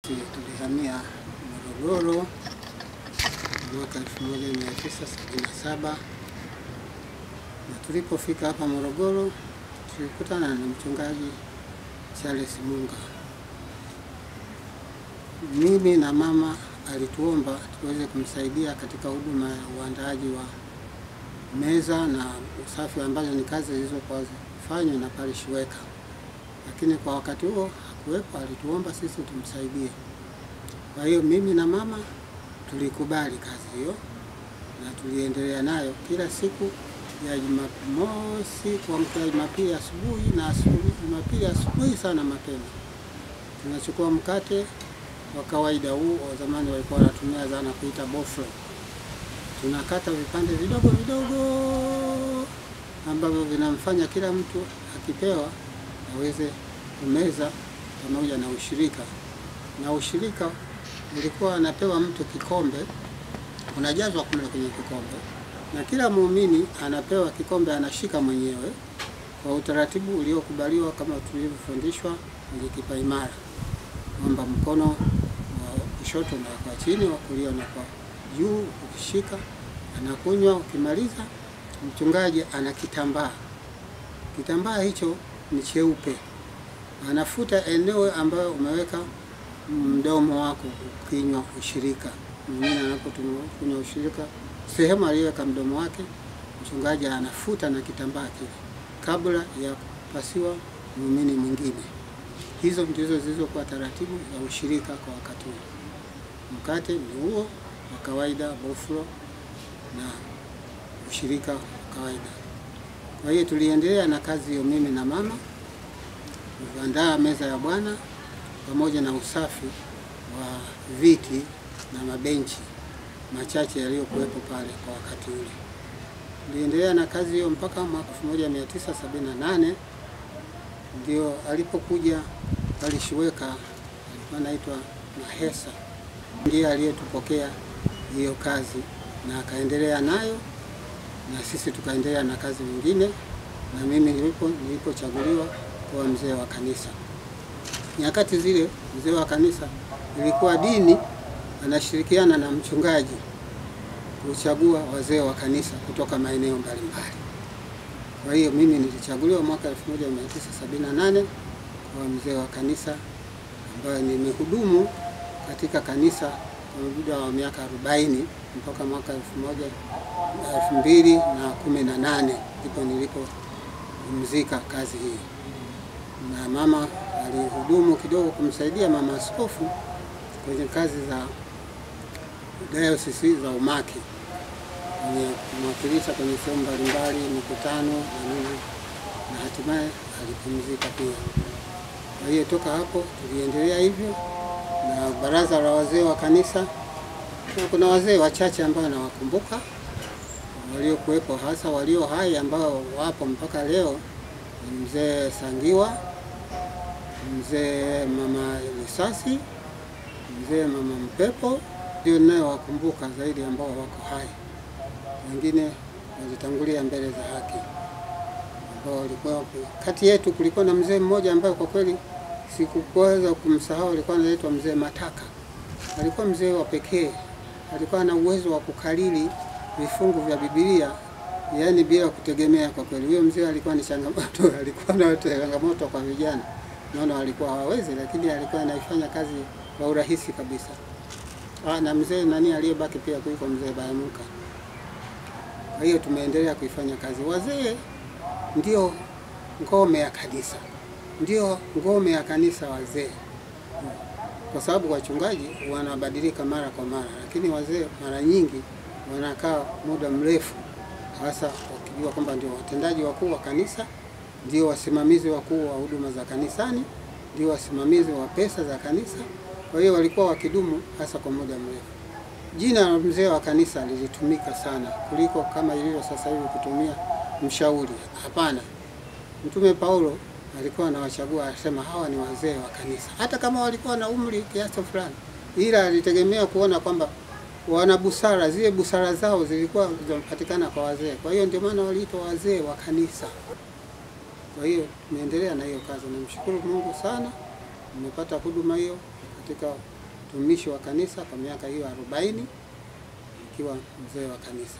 Tulihamia Morogoro mwaka 1977 na tulipofika hapa Morogoro tulikutana na mchungaji Charles Munga. Mimi na mama alituomba tuweze kumsaidia katika huduma ya uandaaji wa meza na usafi ambazo ni kazi zilizokuwa zifanywe na parish worker. Lakini kwa wakati huo hakuwepo, alituomba sisi tumsaidie. Kwa hiyo mimi na mama tulikubali kazi hiyo na tuliendelea nayo kila siku ya Jumamosi kuamkia Jumapili asubuhi na Jumapili asubuhi sana mapema. Tunachukua mkate wa kawaida huu wa zamani walikuwa wanatumia zana kuita boflo. Tunakata vipande vidogo vidogo ambavyo vinamfanya kila mtu akipewa aweze kumeza pamoja na ushirika. Na ushirika ulikuwa anapewa mtu kikombe, unajazwa kule kwenye kikombe, na kila muumini anapewa kikombe anashika mwenyewe kwa utaratibu uliokubaliwa kama tulivyofundishwa kwenye kipaimara, kwamba mkono wa kushoto na kwa chini, wa kulia na kwa juu, ukishika anakunywa. Ukimaliza mchungaji ana kitambaa. Kitambaa hicho ni cheupe, anafuta eneo ambayo umeweka mdomo wako ukinywa ushirika. Mwingine anapokunywa ushirika, sehemu aliyoweka mdomo wake, mchungaji anafuta na kitambaa kile kabla ya kupasiwa muumini mwingine. Hizo ndizo zilizokuwa taratibu za ushirika kwa wakati huo. Mkate ni huo wa kawaida, boflo, na ushirika wa kawaida. Kwa hiyo tuliendelea na kazi hiyo mimi na mama, kuandaa meza ya Bwana pamoja na usafi wa viti na mabenchi machache yaliyokuwepo pale kwa wakati ule. Tuliendelea na kazi hiyo mpaka mwaka 1978 ndio alipokuja parish worker anaitwa Mahesa, ndiye aliyetupokea hiyo kazi na akaendelea nayo, na sisi tukaendelea na kazi nyingine, na mimi nilipochaguliwa kuwa mzee wa kanisa. Nyakati zile mzee wa kanisa ilikuwa dini anashirikiana na mchungaji kuchagua wazee wa kanisa kutoka maeneo mbalimbali. Kwa hiyo mimi nilichaguliwa mwaka 1978 kwa mzee wa kanisa, ambaye nimehudumu katika kanisa kwa muda wa miaka 40 mpaka mwaka 2018 ndipo nilipomzika kazi hii. Na mama alihudumu kidogo kumsaidia mama askofu kwenye kazi za diocese za umaki, kwenye kumwakilisha kwenye sehemu mbalimbali, mikutano na nini, na hatimaye alipumzika pia. Kwa hiyo toka hapo tuliendelea hivyo na baraza la wazee wa kanisa. Kuna wazee wachache ambao nawakumbuka waliokuwepo, hasa walio hai ambao wapo mpaka leo. Mzee Sangiwa, mzee mama Lisasi, mzee mama Mpepo, ndio ninayowakumbuka zaidi ambao wako hai. Wengine walitangulia mbele za haki ambao walikuwa kati yetu. Kulikuwa na mzee mmoja ambaye kwa kweli sikuweza kumsahau, alikuwa anaitwa mzee Mataka. Alikuwa mzee wa pekee, alikuwa na uwezo wa kukariri vifungu vya Biblia, yaani bila kutegemea. Kwa kweli huyo mzee alikuwa ni changamoto, alikuwa na changamoto kwa vijana, naona walikuwa hawawezi, lakini alikuwa anaifanya kazi kwa urahisi kabisa. Na mzee nani aliyebaki pia kuliko mzee Bayamuka. Kwa hiyo tumeendelea kuifanya kazi. Wazee ndio ngome ya kanisa, ndio ngome ya kanisa wazee, kwa sababu wachungaji wanabadilika mara kwa mara, lakini wazee mara nyingi wanakaa muda mrefu, hasa wakijua kwamba ndio watendaji wakuu wa kanisa, ndio wasimamizi wakuu wa huduma za kanisani, ndio wasimamizi wa pesa za kanisa. Kwa hiyo walikuwa wakidumu hasa kwa muda mrefu. Jina la mzee wa kanisa lilitumika sana kuliko kama ilivyo sasa hivi kutumia mshauri. Hapana. Mtume Paulo alikuwa anawachagua, anasema hawa ni wazee wa kanisa, hata kama walikuwa na umri kiasi fulani, ila alitegemea kuona kwamba wana busara, zile busara zao zilikuwa zinapatikana kwa wazee. Kwa hiyo ndio maana waliitwa wazee wa kanisa. Kwa hiyo tumeendelea na hiyo kazi. Namshukuru Mungu sana, nimepata huduma hiyo katika mtumishi wa kanisa kwa miaka hiyo 40 ikiwa mzee wa kanisa.